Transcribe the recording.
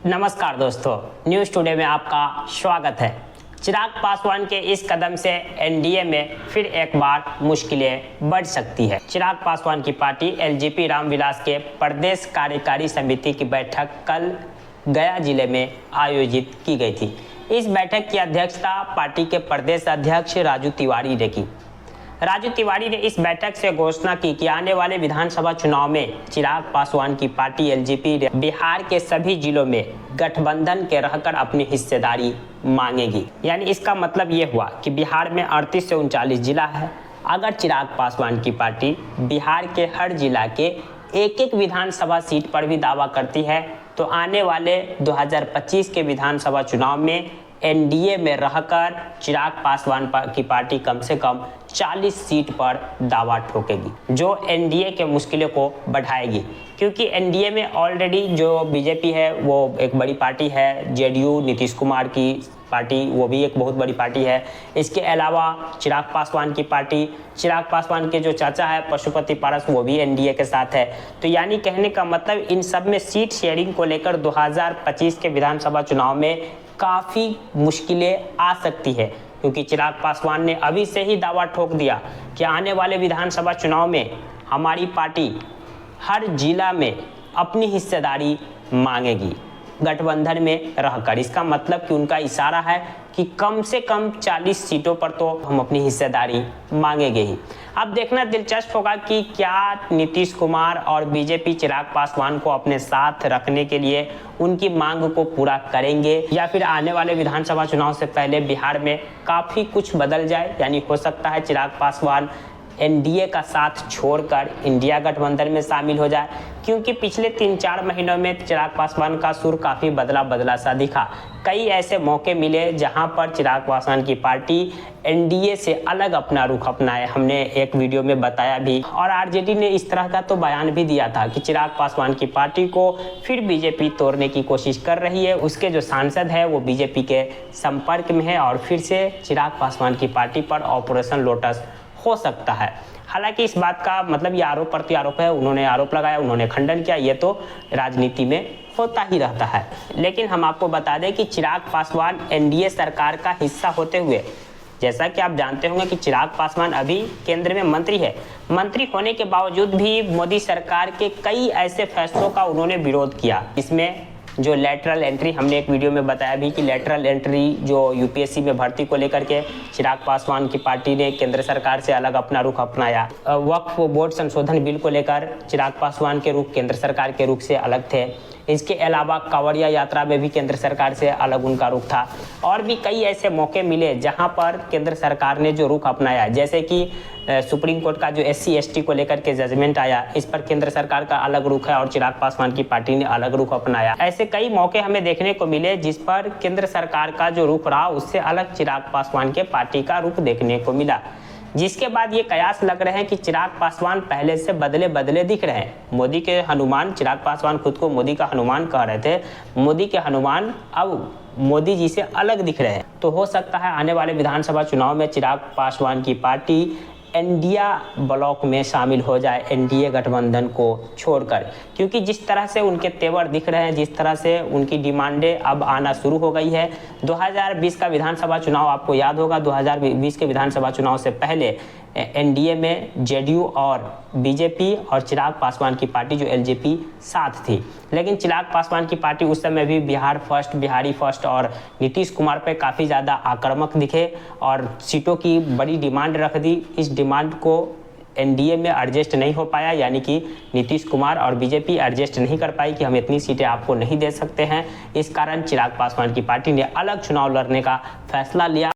नमस्कार दोस्तों, news today में आपका स्वागत है। चिराग पासवान के इस कदम से एनडीए में फिर एक बार मुश्किलें बढ़ सकती है। चिराग पासवान की पार्टी एलजेपी रामविलास के प्रदेश कार्यकारी समिति की बैठक कल गया जिले में आयोजित की गई थी। इस बैठक की अध्यक्षता पार्टी के प्रदेश अध्यक्ष राजू तिवारी ने की। राजू तिवारी ने इस बैठक से घोषणा की कि आने वाले विधानसभा चुनाव में चिराग पासवान की पार्टी एलजेपी बिहार के सभी जिलों में गठबंधन के रहकर अपनी हिस्सेदारी मांगेगी। यानी इसका मतलब ये हुआ कि बिहार में 38 से 39 जिला है। अगर चिराग पासवान की पार्टी बिहार के हर जिला के एक एक विधानसभा सीट पर भी दावा करती है तो आने वाले 2025 के विधानसभा चुनाव में एनडीए में रहकर चिराग पासवान की पार्टी कम से कम 40 सीट पर दावा ठोकेगी, जो एनडीए के मुश्किलों को बढ़ाएगी। क्योंकि एनडीए में ऑलरेडी जो बीजेपी है वो एक बड़ी पार्टी है, जेडीयू नीतीश कुमार की पार्टी वो भी एक बहुत बड़ी पार्टी है। इसके अलावा चिराग पासवान की पार्टी, चिराग पासवान के जो चाचा है पशुपति पारस, वो भी एनडीए के साथ है। तो यानी कहने का मतलब इन सब में सीट शेयरिंग को लेकर 2025 के विधानसभा चुनाव में काफ़ी मुश्किलें आ सकती है। क्योंकि चिराग पासवान ने अभी से ही दावा ठोक दिया कि आने वाले विधानसभा चुनाव में हमारी पार्टी हर जिला में अपनी हिस्सेदारी मांगेगी गठबंधन में रहकर। इसका मतलब कि उनका इशारा है कि कम से कम 40 सीटों पर तो हम अपनी हिस्सेदारी मांगेंगे ही। अब देखना दिलचस्प होगा कि क्या नीतीश कुमार और बीजेपी चिराग पासवान को अपने साथ रखने के लिए उनकी मांग को पूरा करेंगे या फिर आने वाले विधानसभा चुनाव से पहले बिहार में काफ़ी कुछ बदल जाए। यानी हो सकता है चिराग पासवान एनडीए का साथ छोड़कर इंडिया गठबंधन में शामिल हो जाए। क्योंकि पिछले 3-4 महीनों में चिराग पासवान का सुर काफ़ी बदला सा दिखा। कई ऐसे मौके मिले जहां पर चिराग पासवान की पार्टी एनडीए से अलग अपना रुख अपनाए। हमने एक वीडियो में बताया भी, और आरजेडी ने इस तरह का तो बयान भी दिया था कि चिराग पासवान की पार्टी को फिर बीजेपी तोड़ने की कोशिश कर रही है। उसके जो सांसद है वो बीजेपी के संपर्क में है और फिर से चिराग पासवान की पार्टी पर ऑपरेशन लोटस हो सकता है। हालांकि इस बात का मतलब ये आरोप प्रत्यारोप है, उन्होंने आरोप लगाया, उन्होंने खंडन किया, ये तो राजनीति में होता ही रहता है। लेकिन हम आपको बता दें कि चिराग पासवान एनडीए सरकार का हिस्सा होते हुए, जैसा कि आप जानते होंगे कि चिराग पासवान अभी केंद्र में मंत्री है। मंत्री होने के बावजूद भी मोदी सरकार के कई ऐसे फैसलों का उन्होंने विरोध किया। इसमें जो लेटरल एंट्री, हमने एक वीडियो में बताया भी कि लेटरल एंट्री जो यूपीएससी में भर्ती को लेकर के चिराग पासवान की पार्टी ने केंद्र सरकार से अलग अपना रुख अपनाया। वक्फ बोर्ड संशोधन बिल को लेकर चिराग पासवान के रुख केंद्र सरकार के रुख से अलग थे। इसके अलावा कांवड़िया यात्रा में भी केंद्र सरकार से अलग उनका रुख था। और भी कई ऐसे मौके मिले जहां पर केंद्र सरकार ने जो रुख अपनाया, जैसे कि सुप्रीम कोर्ट का जो SC ST को लेकर के जजमेंट आया, इस पर केंद्र सरकार का अलग रुख है और चिराग पासवान की पार्टी ने अलग रुख अपनाया। ऐसे कई मौके हमें देखने को मिले जिस पर केंद्र सरकार का जो रुख रहा उससे अलग चिराग पासवान के पार्टी का रुख देखने को मिला। जिसके बाद ये कयास लग रहे हैं कि चिराग पासवान पहले से बदले दिख रहे हैं। मोदी के हनुमान, चिराग पासवान खुद को मोदी का हनुमान कह रहे थे, मोदी के हनुमान अब मोदी जी से अलग दिख रहे हैं। तो हो सकता है आने वाले विधानसभा चुनाव में चिराग पासवान की पार्टी इंडिया ब्लॉक में शामिल हो जाए, एनडीए गठबंधन को छोड़कर। क्योंकि जिस तरह से उनके तेवर दिख रहे हैं, जिस तरह से उनकी डिमांडें अब आना शुरू हो गई है। 2020 का विधानसभा चुनाव आपको याद होगा, 2020 के विधानसभा चुनाव से पहले एनडीए में जेडीयू और बीजेपी और चिराग पासवान की पार्टी जो एलजेपी साथ थी। लेकिन चिराग पासवान की पार्टी उस समय भी बिहारी फर्स्ट और नीतीश कुमार पे काफ़ी ज़्यादा आक्रामक दिखे और सीटों की बड़ी डिमांड रख दी। इस डिमांड को एनडीए में एडजस्ट नहीं हो पाया, यानी कि नीतीश कुमार और बीजेपी एडजस्ट नहीं कर पाई कि हम इतनी सीटें आपको नहीं दे सकते हैं। इस कारण चिराग पासवान की पार्टी ने अलग चुनाव लड़ने का फैसला लिया।